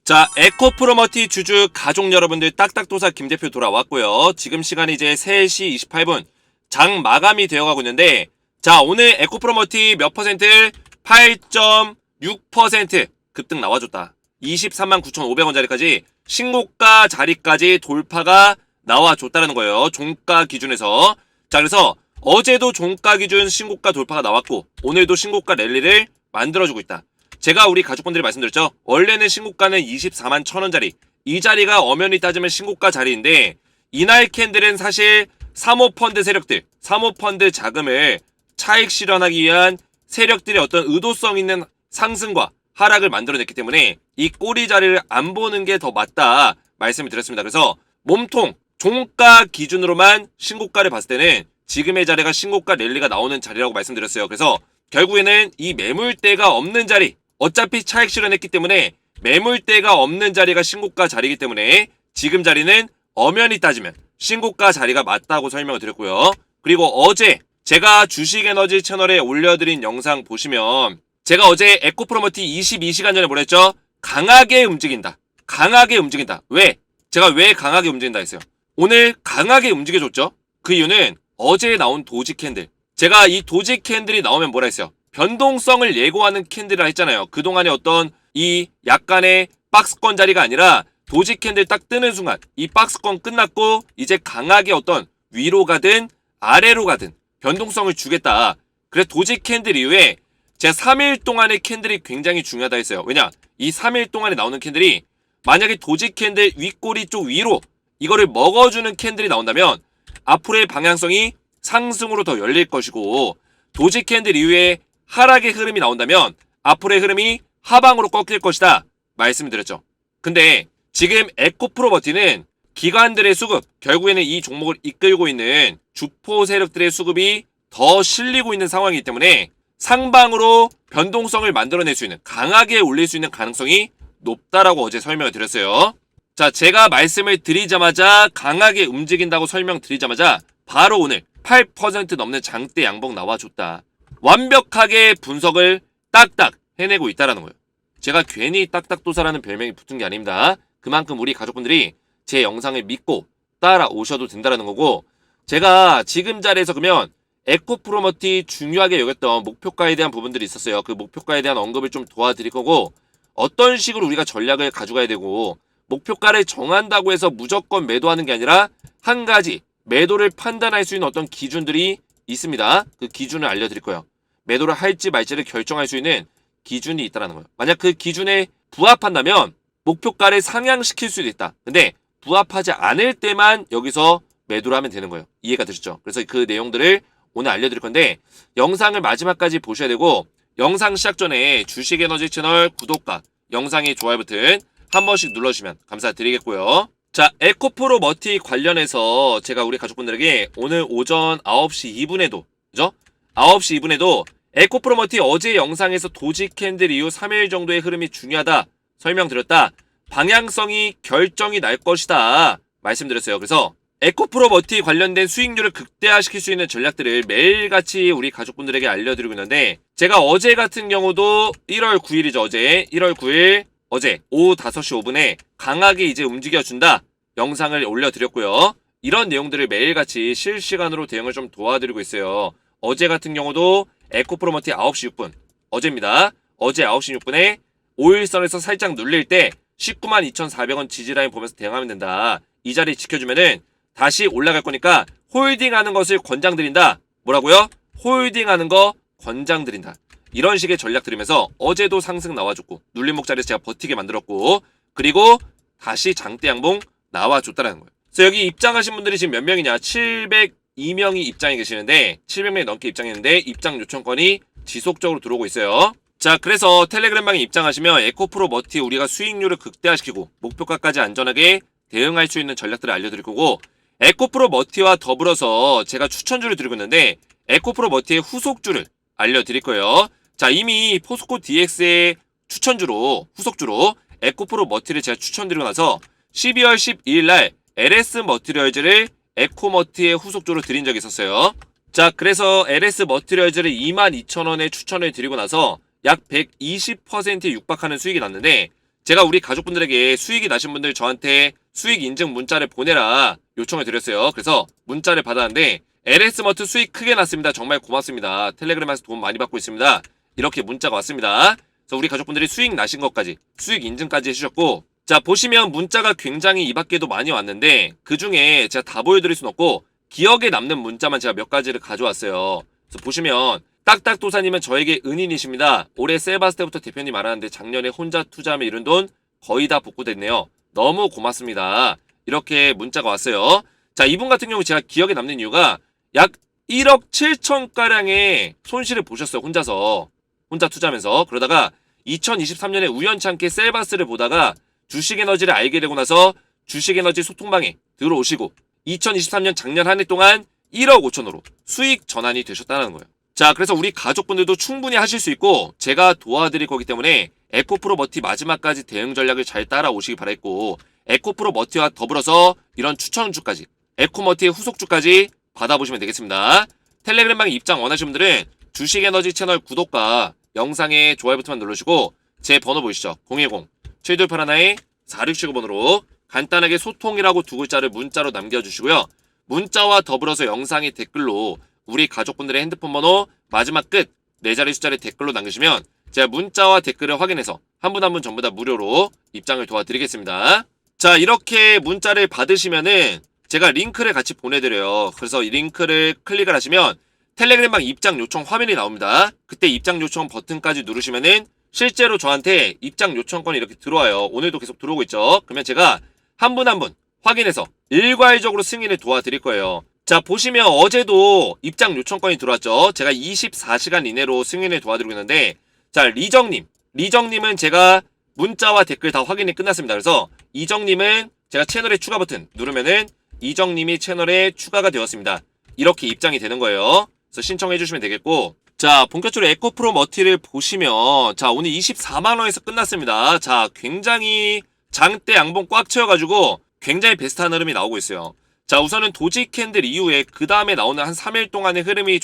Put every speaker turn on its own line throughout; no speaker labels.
자, 에코프로머티 주주 가족 여러분들 딱딱도사 김대표 돌아왔고요. 지금 시간이 이제 3시 28분 장 마감이 되어가고 있는데, 자, 오늘 에코프로머티 몇 퍼센트? 8.6% 급등 나와줬다. 23만 9,500원짜리까지 신고가 자리까지 돌파가 나와줬다는 거예요. 종가 기준에서. 자, 그래서 어제도 종가 기준 신고가 돌파가 나왔고 오늘도 신고가 랠리를 만들어주고 있다. 제가 우리 가족분들이 말씀드렸죠. 원래는 신고가는 24만 1,000원짜리, 이 자리가 엄연히 따지면 신고가 자리인데, 이날 캔들은 사실 사모펀드 세력들, 사모펀드 자금을 차익 실현하기 위한 세력들의 어떤 의도성 있는 상승과 하락을 만들어냈기 때문에 이 꼬리 자리를 안 보는 게 더 맞다 말씀을 드렸습니다. 그래서 몸통 종가 기준으로만 신고가를 봤을 때는 지금의 자리가 신고가 랠리가 나오는 자리라고 말씀드렸어요. 그래서 결국에는 이 매물대가 없는 자리, 어차피 차익 실현했기 때문에 매물대가 없는 자리가 신고가 자리이기 때문에 지금 자리는 엄연히 따지면 신고가 자리가 맞다고 설명을 드렸고요. 그리고 어제 제가 주식에너지 채널에 올려드린 영상 보시면 제가 어제 에코프로머티 22시간 전에 뭐라 했죠? 강하게 움직인다. 강하게 움직인다. 왜? 제가 왜 강하게 움직인다 했어요? 오늘 강하게 움직여줬죠? 그 이유는 어제 나온 도지 캔들. 제가 이 도지 캔들이 나오면 뭐라 했어요? 변동성을 예고하는 캔들이라 했잖아요. 그동안에 어떤 이 약간의 박스권 자리가 아니라 도지 캔들 딱 뜨는 순간 이 박스권 끝났고 이제 강하게 어떤 위로 가든 아래로 가든 변동성을 주겠다. 그래서 도지 캔들 이후에 제가 3일 동안의 캔들이 굉장히 중요하다 했어요. 왜냐? 이 3일 동안에 나오는 캔들이 만약에 도지 캔들 윗꼬리 쪽 위로 이거를 먹어주는 캔들이 나온다면 앞으로의 방향성이 상승으로 더 열릴 것이고, 도지 캔들 이후에 하락의 흐름이 나온다면 앞으로의 흐름이 하방으로 꺾일 것이다 말씀을 드렸죠. 근데 지금 에코프로머티는 기관들의 수급, 결국에는 이 종목을 이끌고 있는 주포 세력들의 수급이 더 실리고 있는 상황이기 때문에 상방으로 변동성을 만들어낼 수 있는, 강하게 올릴 수 있는 가능성이 높다라고 어제 설명을 드렸어요. 자, 제가 말씀을 드리자마자 강하게 움직인다고 설명드리자마자 바로 오늘 8% 넘는 장대 양봉 나와줬다. 완벽하게 분석을 딱딱 해내고 있다라는 거예요. 제가 괜히 딱딱도사라는 별명이 붙은 게 아닙니다. 그만큼 우리 가족분들이 제 영상을 믿고 따라오셔도 된다라는 거고, 제가 지금 자리에서 그러면 에코프로머티 중요하게 여겼던 목표가에 대한 부분들이 있었어요. 그 목표가에 대한 언급을 좀 도와드릴 거고, 어떤 식으로 우리가 전략을 가져가야 되고, 목표가를 정한다고 해서 무조건 매도하는 게 아니라 한 가지 매도를 판단할 수 있는 어떤 기준들이 있습니다. 그 기준을 알려드릴 거예요. 매도를 할지 말지를 결정할 수 있는 기준이 있다는 거예요. 만약 그 기준에 부합한다면 목표가를 상향시킬 수도 있다. 근데 부합하지 않을 때만 여기서 매도를 하면 되는 거예요. 이해가 되셨죠? 그래서 그 내용들을 오늘 알려드릴 건데, 영상을 마지막까지 보셔야 되고, 영상 시작 전에 주식에너지 채널 구독과 영상의 좋아요 버튼 한 번씩 눌러주시면 감사드리겠고요. 자, 에코프로머티 관련해서 제가 우리 가족분들에게 오늘 오전 9시 2분에도, 그죠? 9시 2분에도 에코프로머티 어제 영상에서 도지 캔들 이후 3일 정도의 흐름이 중요하다 설명드렸다. 방향성이 결정이 날 것이다 말씀드렸어요. 그래서 에코프로머티 관련된 수익률을 극대화시킬 수 있는 전략들을 매일같이 우리 가족분들에게 알려드리고 있는데, 제가 어제 같은 경우도 1월 9일이죠. 어제 1월 9일 어제 오후 5시 5분에 강하게 이제 움직여준다 영상을 올려드렸고요. 이런 내용들을 매일같이 실시간으로 대응을 좀 도와드리고 있어요. 어제 같은 경우도 에코프로머티 9시 6분 어제입니다. 어제 9시 6분에 5일선에서 살짝 눌릴 때 19만 2,400원 지지라인 보면서 대응하면 된다. 이 자리 지켜주면은 다시 올라갈 거니까 홀딩하는 것을 권장드린다. 뭐라고요? 홀딩하는 거 권장드린다. 이런 식의 전략 들으면서 어제도 상승 나와줬고 눌림목 자리에서 제가 버티게 만들었고, 그리고 다시 장대 양봉 나와줬다는 거예요. 그래서 여기 입장하신 분들이 지금 몇 명이냐? 702명이 입장해 계시는데, 700명이 넘게 입장했는데 입장 요청권이 지속적으로 들어오고 있어요. 자, 그래서 텔레그램방에 입장하시면 에코프로머티 우리가 수익률을 극대화시키고 목표가까지 안전하게 대응할 수 있는 전략들을 알려드릴 거고, 에코프로머티와 더불어서 제가 추천주를 드리고 있는데 에코프로머티의 후속주를 알려드릴 거예요. 자, 이미 포스코 DX의 추천주로, 후속주로 에코프로머티를 제가 추천드리고 나서 12월 12일 날 LS 머티리얼즈를 에코머티의 후속주로 드린 적이 있었어요. 자, 그래서 LS 머티리얼즈를 22,000원에 추천을 드리고 나서 약 120%에 육박하는 수익이 났는데, 제가 우리 가족분들에게 수익이 나신 분들 저한테 수익 인증 문자를 보내라 요청을 드렸어요. 그래서 문자를 받았는데 LS머트 수익 크게 났습니다. 정말 고맙습니다. 텔레그램에서 도움 많이 받고 있습니다. 이렇게 문자가 왔습니다. 그래서 우리 가족분들이 수익 나신 것까지 수익 인증까지 해주셨고, 자 보시면 문자가 굉장히 이 밖에도 많이 왔는데 그 중에 제가 다 보여드릴 순 없고 기억에 남는 문자만 제가 몇 가지를 가져왔어요. 그래서 보시면 딱딱도사님은 저에게 은인이십니다. 올해 세바스 때부터 대표님 알았는데 작년에 혼자 투자하며 이룬 돈 거의 다 복구됐네요. 너무 고맙습니다. 이렇게 문자가 왔어요. 자, 이분 같은 경우 제가 기억에 남는 이유가 약 1억 7천가량의 손실을 보셨어요. 혼자 투자하면서. 그러다가 2023년에 우연찮게 셀바스를 보다가 주식에너지를 알게 되고 나서 주식에너지 소통방에 들어오시고 2023년 작년 한 해 동안 1억 5천으로 수익 전환이 되셨다는 거예요. 자, 그래서 우리 가족분들도 충분히 하실 수 있고 제가 도와드릴 거기 때문에 에코프로 머티 마지막까지 대응 전략을 잘 따라오시기 바랬고, 에코프로 머티와 더불어서 이런 추천주까지 에코머티의 후속주까지 받아보시면 되겠습니다. 텔레그램방에 입장 원하시는 분들은 주식에너지 채널 구독과 영상에 좋아요 버튼만 눌러주시고 제 번호 보이시죠? 010-7281-4679번으로 간단하게 소통이라고 두 글자를 문자로 남겨주시고요. 문자와 더불어서 영상의 댓글로 우리 가족분들의 핸드폰 번호 마지막 끝 4자리 숫자를 댓글로 남기시면 제가 문자와 댓글을 확인해서 한 분 한 분 전부 다 무료로 입장을 도와드리겠습니다. 자, 이렇게 문자를 받으시면은 제가 링크를 같이 보내드려요. 그래서 이 링크를 클릭을 하시면 텔레그램방 입장 요청 화면이 나옵니다. 그때 입장 요청 버튼까지 누르시면은 실제로 저한테 입장 요청권이 이렇게 들어와요. 오늘도 계속 들어오고 있죠. 그러면 제가 한 분 한 분 확인해서 일괄적으로 승인을 도와드릴 거예요. 자, 보시면 어제도 입장 요청권이 들어왔죠. 제가 24시간 이내로 승인을 도와드리고 있는데, 자, 리정님은 제가 문자와 댓글 다 확인이 끝났습니다. 그래서 이정님은 제가 채널에 추가 버튼 누르면은 이정님이 채널에 추가가 되었습니다. 이렇게 입장이 되는 거예요. 그래서 신청해 주시면 되겠고, 자, 본격적으로 에코프로 머티를 보시면, 자, 오늘 24만원에서 끝났습니다. 자, 굉장히 장대 양봉 꽉 채워가지고 굉장히 베스트한 흐름이 나오고 있어요. 자, 우선은 도지 캔들 이후에 그 다음에 나오는 한 3일 동안의 흐름이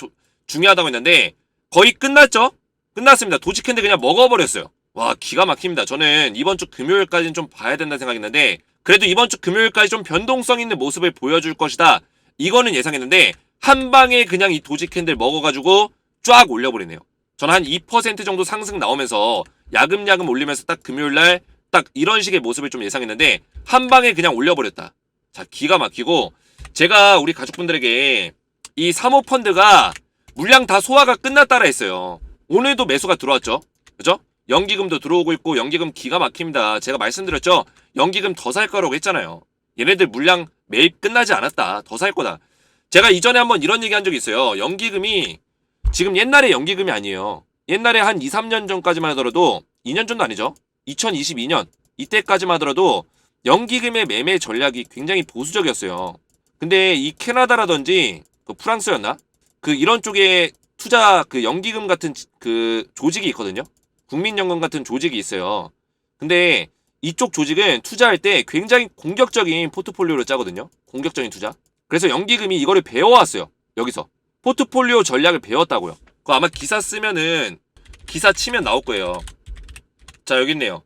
중요하다고 했는데 거의 끝났죠? 끝났습니다. 도지 캔들 그냥 먹어버렸어요. 와, 기가 막힙니다. 저는 이번 주 금요일까지는 좀 봐야 된다는 생각했는데 그래도 이번 주 금요일까지 좀 변동성 있는 모습을 보여줄 것이다. 이거는 예상했는데 한 방에 그냥 이 도지 캔들 먹어가지고 쫙 올려버리네요. 저는 한 2% 정도 상승 나오면서 야금야금 올리면서 딱 금요일날 딱 이런 식의 모습을 좀 예상했는데 한 방에 그냥 올려버렸다. 자, 기가 막히고 제가 우리 가족분들에게 이 사모펀드가 물량 다 소화가 끝났다라 했어요. 오늘도 매수가 들어왔죠. 그죠? 연기금도 들어오고 있고 연기금 기가 막힙니다. 제가 말씀드렸죠. 연기금 더 살 거라고 했잖아요. 얘네들 물량 매입 끝나지 않았다. 더 살 거다. 제가 이전에 한번 이런 얘기 한 적이 있어요. 연기금이 지금 옛날의 연기금이 아니에요. 옛날에 한 2, 3년 전까지만 하더라도 2년 전도 아니죠. 2022년 이때까지만 하더라도 연기금의 매매 전략이 굉장히 보수적이었어요. 근데 이 캐나다라든지 그 프랑스였나? 그 이런 쪽에 투자 그 연기금 같은 그 조직이 있거든요. 국민연금 같은 조직이 있어요. 근데 이쪽 조직은 투자할 때 굉장히 공격적인 포트폴리오를 짜거든요. 공격적인 투자. 그래서 연기금이 이거를 배워왔어요. 여기서. 포트폴리오 전략을 배웠다고요. 그거 아마 기사 쓰면은 기사 치면 나올 거예요. 자, 여기 있네요.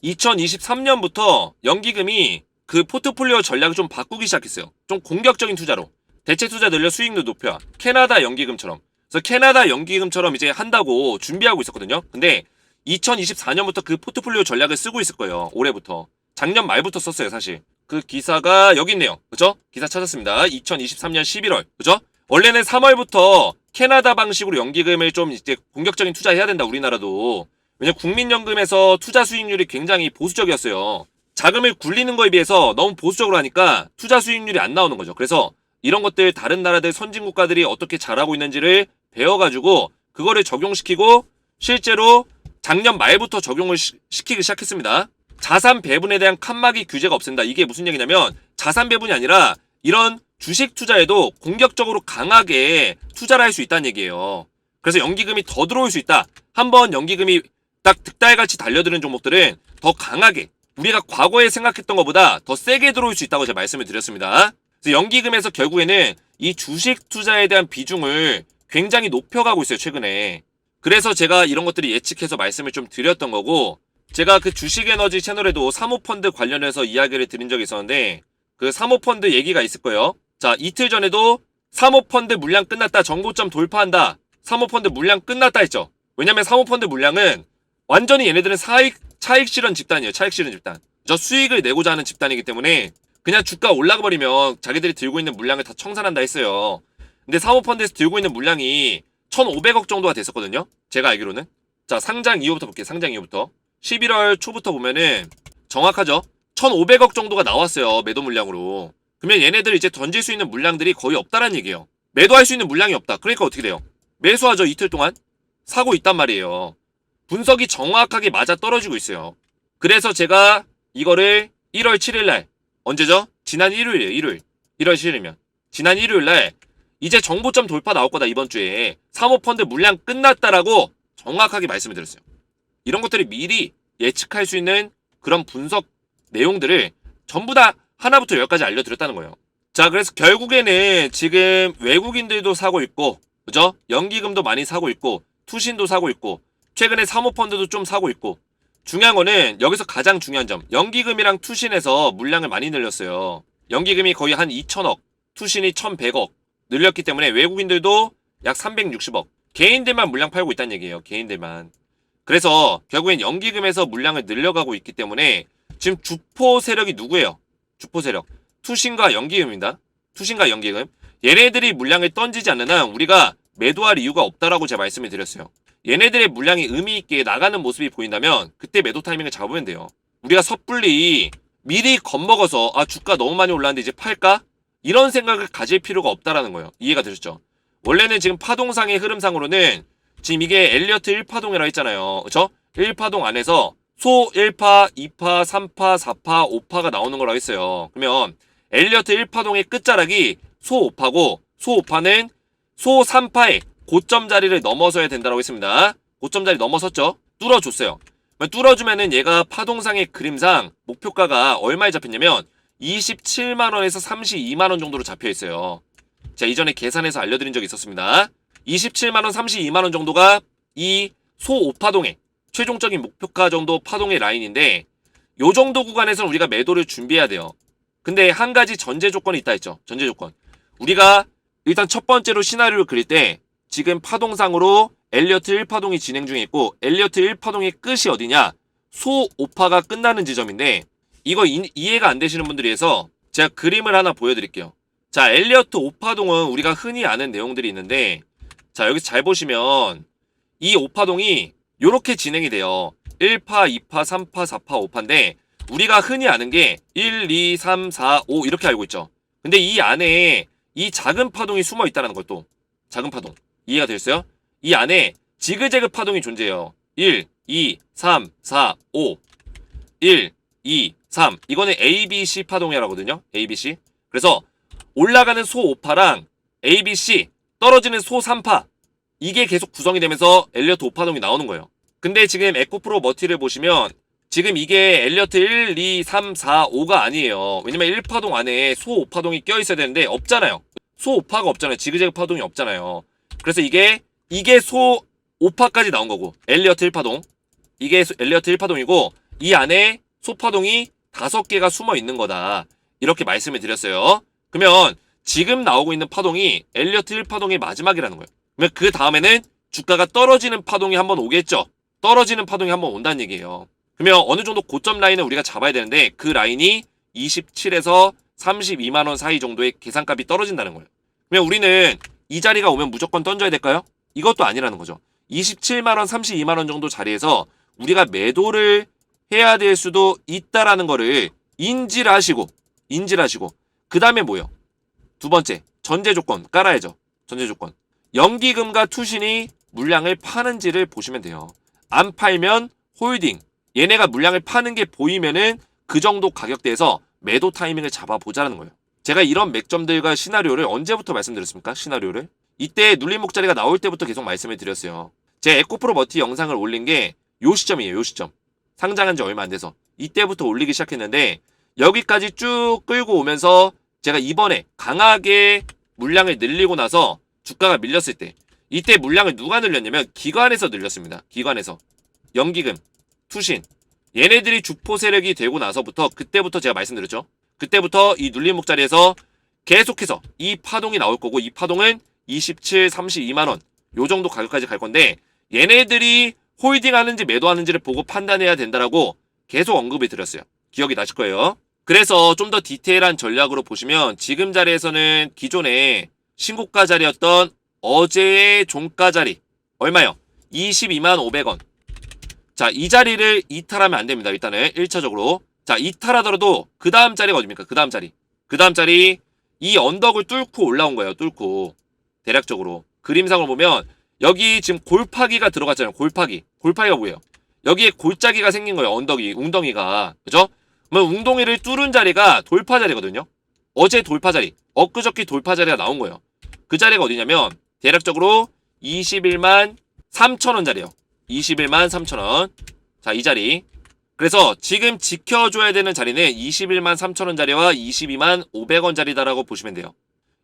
2023년부터 연기금이 그 포트폴리오 전략을 좀 바꾸기 시작했어요. 좀 공격적인 투자로. 대체 투자 늘려 수익률 높여. 캐나다 연기금처럼. 그래서 캐나다 연기금처럼 이제 한다고 준비하고 있었거든요. 근데 2024년부터 그 포트폴리오 전략을 쓰고 있을 거예요. 올해부터. 작년 말부터 썼어요, 사실. 그 기사가 여기 있네요. 그죠? 기사 찾았습니다. 2023년 11월. 그죠? 원래는 3월부터 캐나다 방식으로 연기금을 좀 이제 공격적인 투자해야 된다, 우리나라도. 왜냐면 국민연금에서 투자 수익률이 굉장히 보수적이었어요. 자금을 굴리는 거에 비해서 너무 보수적으로 하니까 투자 수익률이 안 나오는 거죠. 그래서 이런 것들 다른 나라들 선진국가들이 어떻게 잘하고 있는지를 배워가지고 그거를 적용시키고 실제로 작년 말부터 적용을 시키기 시작했습니다. 자산 배분에 대한 칸막이 규제가 없앤다. 이게 무슨 얘기냐면 자산 배분이 아니라 이런 주식 투자에도 공격적으로 강하게 투자를 할 수 있다는 얘기예요. 그래서 연기금이 더 들어올 수 있다. 한번 연기금이 딱 득달같이 달려드는 종목들은 더 강하게 우리가 과거에 생각했던 것보다 더 세게 들어올 수 있다고 제가 말씀을 드렸습니다. 그래서 연기금에서 결국에는 이 주식 투자에 대한 비중을 굉장히 높여가고 있어요, 최근에. 그래서 제가 이런 것들이 예측해서 말씀을 좀 드렸던 거고, 제가 그 주식에너지 채널에도 사모펀드 관련해서 이야기를 드린 적이 있었는데 그 사모펀드 얘기가 있을 거예요. 자, 이틀 전에도 사모펀드 물량 끝났다, 정고점 돌파한다, 사모펀드 물량 끝났다 했죠. 왜냐면 사모펀드 물량은 완전히 얘네들은 차익 실현 집단이에요. 차익 실현 집단. 저 수익을 내고자 하는 집단이기 때문에 그냥 주가 올라가 버리면 자기들이 들고 있는 물량을 다 청산한다 했어요. 근데 사모펀드에서 들고 있는 물량이 1,500억 정도가 됐었거든요. 제가 알기로는. 자, 상장 이후부터 볼게요. 상장 이후부터. 11월 초부터 보면은 정확하죠? 1,500억 정도가 나왔어요. 매도 물량으로. 그러면 얘네들 이제 던질 수 있는 물량들이 거의 없다라는 얘기예요. 매도할 수 있는 물량이 없다. 그러니까 어떻게 돼요? 매수하죠. 이틀 동안. 사고 있단 말이에요. 분석이 정확하게 맞아 떨어지고 있어요. 그래서 제가 이거를 1월 7일날 언제죠? 지난 일요일이에요. 일요일. 1월 7일이면 지난 일요일날 이제 정보점 돌파 나올 거다. 이번 주에 사모펀드 물량 끝났다라고 정확하게 말씀을 드렸어요. 이런 것들이 미리 예측할 수 있는 그런 분석 내용들을 전부 다 하나부터 열까지 알려드렸다는 거예요. 자, 그래서 결국에는 지금 외국인들도 사고 있고, 그죠? 연기금도 많이 사고 있고, 투신도 사고 있고, 최근에 사모펀드도 좀 사고 있고, 중요한 거는 여기서 가장 중요한 점, 연기금이랑 투신에서 물량을 많이 늘렸어요. 연기금이 거의 한 2,000억, 투신이 1,100억 늘렸기 때문에 외국인들도 약 360억, 개인들만 물량 팔고 있다는 얘기예요. 개인들만. 그래서 결국엔 연기금에서 물량을 늘려가고 있기 때문에 지금 주포 세력이 누구예요? 주포 세력. 투신과 연기금입니다. 투신과 연기금. 얘네들이 물량을 던지지 않는 한 우리가 매도할 이유가 없다라고 제가 말씀을 드렸어요. 얘네들의 물량이 의미 있게 나가는 모습이 보인다면 그때 매도 타이밍을 잡으면 돼요. 우리가 섣불리 미리 겁먹어서 아 주가 너무 많이 올랐는데 이제 팔까? 이런 생각을 가질 필요가 없다라는 거예요. 이해가 되셨죠? 원래는 지금 파동상의 흐름상으로는 지금 이게 엘리어트 1파동이라고 했잖아요. 그쵸? 1파동 안에서 소 1파, 2파, 3파, 4파, 5파가 나오는 거라고 했어요. 그러면 엘리어트 1파동의 끝자락이 소 5파고 소 5파는 소 3파의 고점 자리를 넘어서야 된다고 했습니다. 고점 자리 넘어섰죠? 뚫어줬어요. 뚫어주면은 얘가 파동상의 그림상 목표가가 얼마에 잡혔냐면 27만원에서 32만원 정도로 잡혀있어요. 제가 이전에 계산해서 알려드린 적이 있었습니다. 27만원, 32만원 정도가 이 소 5파동의 최종적인 목표가 정도 파동의 라인인데 요 정도 구간에서는 우리가 매도를 준비해야 돼요. 근데 한 가지 전제 조건이 있다 했죠. 전제 조건. 우리가 일단 첫 번째로 시나리오를 그릴 때 지금 파동상으로 엘리어트 1파동이 진행 중에 있고 엘리어트 1파동의 끝이 어디냐? 소 5파가 끝나는 지점인데 이거 이해가 안 되시는 분들이 해서 제가 그림을 하나 보여드릴게요. 자, 엘리어트 5파동은 우리가 흔히 아는 내용들이 있는데 자, 여기서 잘 보시면 이 5파동이 요렇게 진행이 돼요. 1파, 2파, 3파, 4파, 5파인데 우리가 흔히 아는 게 1, 2, 3, 4, 5 이렇게 알고 있죠. 근데 이 안에 이 작은 파동이 숨어 있다는 것도 작은 파동 이해가 되셨어요? 이 안에 지그재그 파동이 존재해요. 1, 2, 3, 4, 5 1, 2, 3 이거는 ABC 파동이라고 하거든요. ABC. 그래서 올라가는 소 5파랑 ABC 떨어지는 소 3파 이게 계속 구성이 되면서 엘리어트 5파동이 나오는 거예요. 근데 지금 에코프로 머티를 보시면 지금 이게 엘리어트 1, 2, 3, 4, 5가 아니에요. 왜냐면 1파동 안에 소 5파동이 껴있어야 되는데 없잖아요. 소 5파가 없잖아요. 지그재그 파동이 없잖아요. 그래서 이게 소 5파까지 나온 거고 엘리어트 1파동 이게 엘리어트 1파동이고 이 안에 소파동이 5개가 숨어 있는 거다. 이렇게 말씀을 드렸어요. 그러면 지금 나오고 있는 파동이 엘리어트 1파동의 마지막이라는 거예요. 그러면 그 다음에는 주가가 떨어지는 파동이 한번 오겠죠. 떨어지는 파동이 한번 온다는 얘기예요. 그러면 어느 정도 고점 라인을 우리가 잡아야 되는데 그 라인이 27에서 32만원 사이 정도의 계산값이 떨어진다는 거예요. 그러면 우리는 이 자리가 오면 무조건 던져야 될까요? 이것도 아니라는 거죠. 27만원, 32만원 정도 자리에서 우리가 매도를 해야 될 수도 있다라는 거를 인지를 하시고 그 다음에 뭐요? 두 번째 전제 조건 깔아야죠. 전제 조건 연기금과 투신이 물량을 파는지를 보시면 돼요. 안 팔면 홀딩 얘네가 물량을 파는 게 보이면은 그 정도 가격대에서 매도 타이밍을 잡아보자는 거예요. 제가 이런 맥점들과 시나리오를 언제부터 말씀드렸습니까? 시나리오를 이때 눌림목 자리가 나올 때부터 계속 말씀을 드렸어요. 제 에코프로 머티 영상을 올린 게 요 시점이에요. 요 시점 상장한 지 얼마 안 돼서 이때부터 올리기 시작했는데 여기까지 쭉 끌고 오면서 제가 이번에 강하게 물량을 늘리고 나서 주가가 밀렸을 때 이때 물량을 누가 늘렸냐면 기관에서 늘렸습니다. 기관에서 연기금, 투신 얘네들이 주포 세력이 되고 나서부터 그때부터 제가 말씀드렸죠. 그때부터 이 눌림목 자리에서 계속해서 이 파동이 나올 거고 이 파동은 27, 32만원 요 정도 가격까지 갈 건데 얘네들이 홀딩하는지 매도하는지를 보고 판단해야 된다라고 계속 언급을 드렸어요. 기억이 나실 거예요. 그래서 좀 더 디테일한 전략으로 보시면 지금 자리에서는 기존에 신고가 자리였던 어제의 종가 자리 얼마요? 22만 500원. 자, 이 자리를 이탈하면 안 됩니다. 일단은 1차적으로. 자, 이탈하더라도 그 다음 자리가 어딥니까? 그 다음 자리. 그 다음 자리 이 언덕을 뚫고 올라온 거예요. 뚫고. 대략적으로. 그림상으로 보면 여기 지금 골파기가 들어갔잖아요. 골파기. 골파기가 뭐예요? 여기에 골짜기가 생긴 거예요. 언덕이. 웅덩이가. 그죠? 그러면 웅덩이를 뚫은 자리가 돌파 자리거든요. 어제 돌파 자리. 엊그저께 돌파 자리가 나온 거예요. 그 자리가 어디냐면 대략적으로 21만 3천원 자리요. 21만 3천원. 자, 이 자리. 그래서 지금 지켜줘야 되는 자리는 21만 3천원 자리와 22만 500원 자리다라고 보시면 돼요.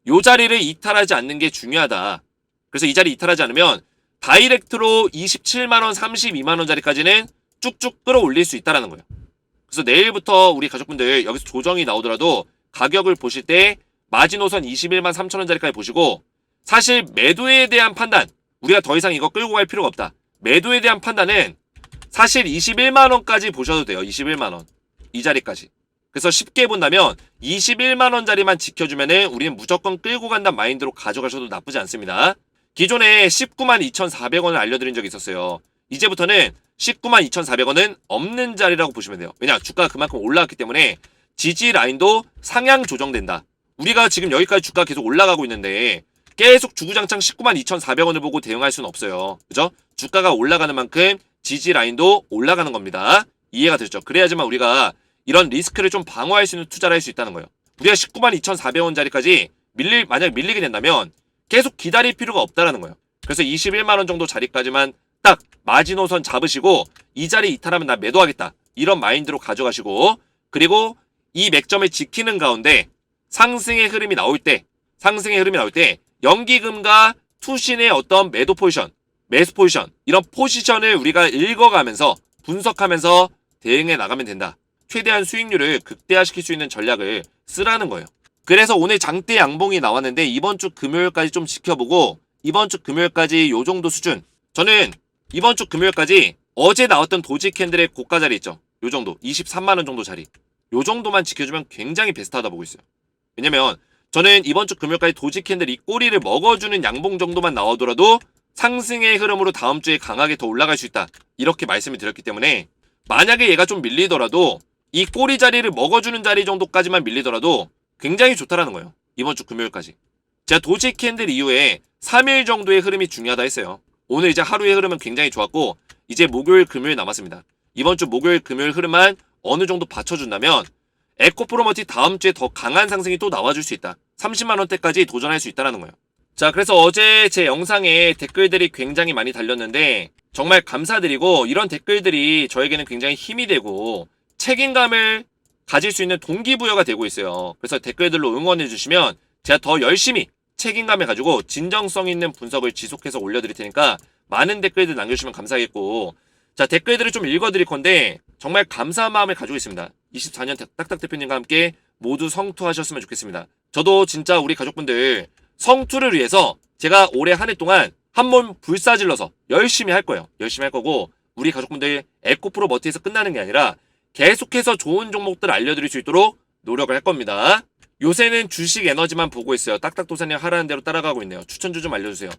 요 자리를 이탈하지 않는 게 중요하다. 그래서 이 자리 이탈하지 않으면 다이렉트로 27만원, 32만원 자리까지는 쭉쭉 끌어올릴 수 있다는 거예요. 그래서 내일부터 우리 가족분들 여기서 조정이 나오더라도 가격을 보실 때 마지노선 21만 3천원 자리까지 보시고 사실 매도에 대한 판단 우리가 더 이상 이거 끌고 갈 필요가 없다. 매도에 대한 판단은 사실 21만원까지 보셔도 돼요. 21만원. 이 자리까지. 그래서 쉽게 본다면 21만원 자리만 지켜주면은 우리는 무조건 끌고 간다는 마인드로 가져가셔도 나쁘지 않습니다. 기존에 19만 2,400원을 알려드린 적이 있었어요. 이제부터는 19만 2,400원은 없는 자리라고 보시면 돼요. 왜냐? 주가가 그만큼 올라왔기 때문에 지지 라인도 상향 조정된다. 우리가 지금 여기까지 주가 계속 올라가고 있는데 계속 주구장창 19만 2,400원을 보고 대응할 수는 없어요. 그죠? 주가가 올라가는 만큼 지지 라인도 올라가는 겁니다. 이해가 되죠? 그래야지만 우리가 이런 리스크를 좀 방어할 수 있는 투자를 할 수 있다는 거예요. 우리가 19만 2,400원 자리까지 만약 밀리게 된다면 계속 기다릴 필요가 없다라는 거예요. 그래서 21만원 정도 자리까지만 딱 마지노선 잡으시고 이 자리 이탈하면 나 매도하겠다. 이런 마인드로 가져가시고 그리고 이 맥점을 지키는 가운데 상승의 흐름이 나올 때 연기금과 투신의 어떤 매도 포지션, 매수 포지션 이런 포지션을 우리가 읽어가면서 분석하면서 대응해 나가면 된다. 최대한 수익률을 극대화시킬 수 있는 전략을 쓰라는 거예요. 그래서 오늘 장대 양봉이 나왔는데 이번 주 금요일까지 좀 지켜보고 이번 주 금요일까지 요 정도 수준 저는 이번 주 금요일까지 어제 나왔던 도지 캔들의 고가 자리 있죠. 요 정도 23만원 정도 자리 요 정도만 지켜주면 굉장히 베스트하다 보고 있어요. 왜냐면 저는 이번 주 금요일까지 도지 캔들 이 꼬리를 먹어주는 양봉 정도만 나오더라도 상승의 흐름으로 다음 주에 강하게 더 올라갈 수 있다. 이렇게 말씀을 드렸기 때문에 만약에 얘가 좀 밀리더라도 이 꼬리 자리를 먹어주는 자리 정도까지만 밀리더라도 굉장히 좋다라는 거예요. 이번 주 금요일까지. 제가 도지 캔들 이후에 3일 정도의 흐름이 중요하다 했어요. 오늘 이제 하루의 흐름은 굉장히 좋았고 이제 목요일 금요일 남았습니다. 이번 주 목요일 금요일 흐름만 어느 정도 받쳐준다면 에코프로머티 다음 주에 더 강한 상승이 또 나와줄 수 있다. 30만원대까지 도전할 수 있다는 거예요. 자, 그래서 어제 제 영상에 댓글들이 굉장히 많이 달렸는데 정말 감사드리고 이런 댓글들이 저에게는 굉장히 힘이 되고 책임감을 가질 수 있는 동기부여가 되고 있어요. 그래서 댓글들로 응원해 주시면 제가 더 열심히 책임감을 가지고 진정성 있는 분석을 지속해서 올려드릴 테니까 많은 댓글들 남겨주시면 감사하겠고 자, 댓글들을 좀 읽어드릴 건데 정말 감사한 마음을 가지고 있습니다. 24년 딱딱 대표님과 함께 모두 성투하셨으면 좋겠습니다. 저도 진짜 우리 가족분들 성투를 위해서 제가 올해 한 해 동안 한 몸 불사질러서 열심히 할 거예요. 열심히 할 거고 우리 가족분들 에코프로 머티에서 끝나는 게 아니라 계속해서 좋은 종목들 알려드릴 수 있도록 노력을 할 겁니다. 요새는 주식 에너지만 보고 있어요. 딱딱도사님 하라는 대로 따라가고 있네요. 추천주 좀 알려주세요.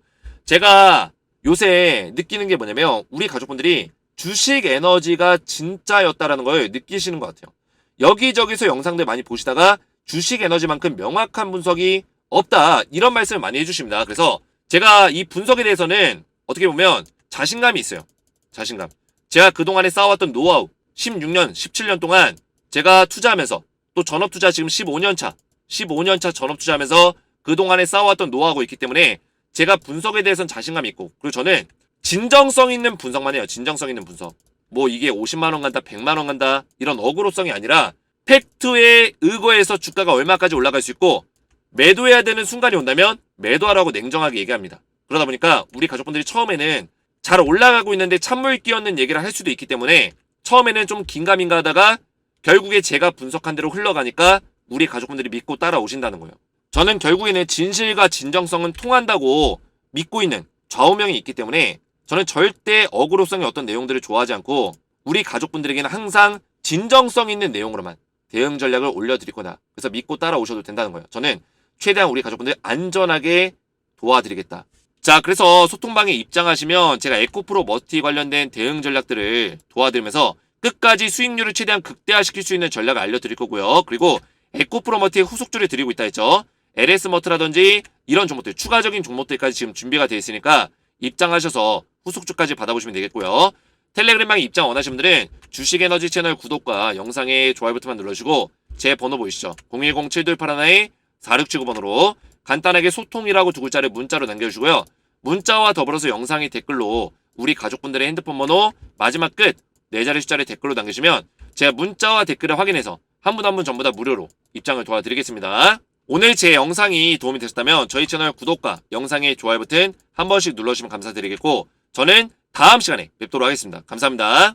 제가 요새 느끼는 게 뭐냐면 우리 가족분들이 주식 에너지가 진짜였다라는 걸 느끼시는 것 같아요. 여기저기서 영상들 많이 보시다가 주식 에너지만큼 명확한 분석이 없다 이런 말씀을 많이 해주십니다. 그래서 제가 이 분석에 대해서는 어떻게 보면 자신감이 있어요. 자신감. 제가 그동안에 쌓아왔던 노하우 16년, 17년 동안 제가 투자하면서 또 전업투자 지금 15년차 전업투자하면서 그동안에 쌓아왔던 노하우가 있기 때문에 제가 분석에 대해서는 자신감이 있고 그리고 저는 진정성 있는 분석만 해요. 진정성 있는 분석. 뭐 이게 50만원 간다 100만원 간다 이런 어그로성이 아니라 팩트에 의거해서 주가가 얼마까지 올라갈 수 있고 매도해야 되는 순간이 온다면 매도하라고 냉정하게 얘기합니다. 그러다 보니까 우리 가족분들이 처음에는 잘 올라가고 있는데 찬물 끼얹는 얘기를 할 수도 있기 때문에 처음에는 좀 긴가민가 하다가 결국에 제가 분석한 대로 흘러가니까 우리 가족분들이 믿고 따라오신다는 거예요. 저는 결국에는 진실과 진정성은 통한다고 믿고 있는 좌우명이 있기 때문에 저는 절대 어그로성의 어떤 내용들을 좋아하지 않고 우리 가족분들에게는 항상 진정성 있는 내용으로만 대응 전략을 올려드릴 거다. 그래서 믿고 따라오셔도 된다는 거예요. 저는 최대한 우리 가족분들 안전하게 도와드리겠다. 자, 그래서 소통방에 입장하시면 제가 에코프로 머티 관련된 대응 전략들을 도와드리면서 끝까지 수익률을 최대한 극대화시킬 수 있는 전략을 알려드릴 거고요. 그리고 에코프로 머티의 후속주를 드리고 있다 했죠. LS 머트라든지 이런 종목들, 추가적인 종목들까지 지금 준비가 되어 있으니까 입장하셔서 후속주까지 받아보시면 되겠고요. 텔레그램방에 입장 원하시는 분들은 주식에너지 채널 구독과 영상의 좋아요 버튼만 눌러주시고 제 번호 보이시죠? 010-7281-4679번으로 간단하게 소통이라고 두 글자를 문자로 남겨주시고요. 문자와 더불어서 영상의 댓글로 우리 가족분들의 핸드폰 번호 마지막 끝 4자리 숫자를 댓글로 남겨주시면 제가 문자와 댓글을 확인해서 한 분 한 분 전부 다 무료로 입장을 도와드리겠습니다. 오늘 제 영상이 도움이 되셨다면 저희 채널 구독과 영상의 좋아요 버튼 한 번씩 눌러주시면 감사드리겠고 저는 다음 시간에 뵙도록 하겠습니다. 감사합니다.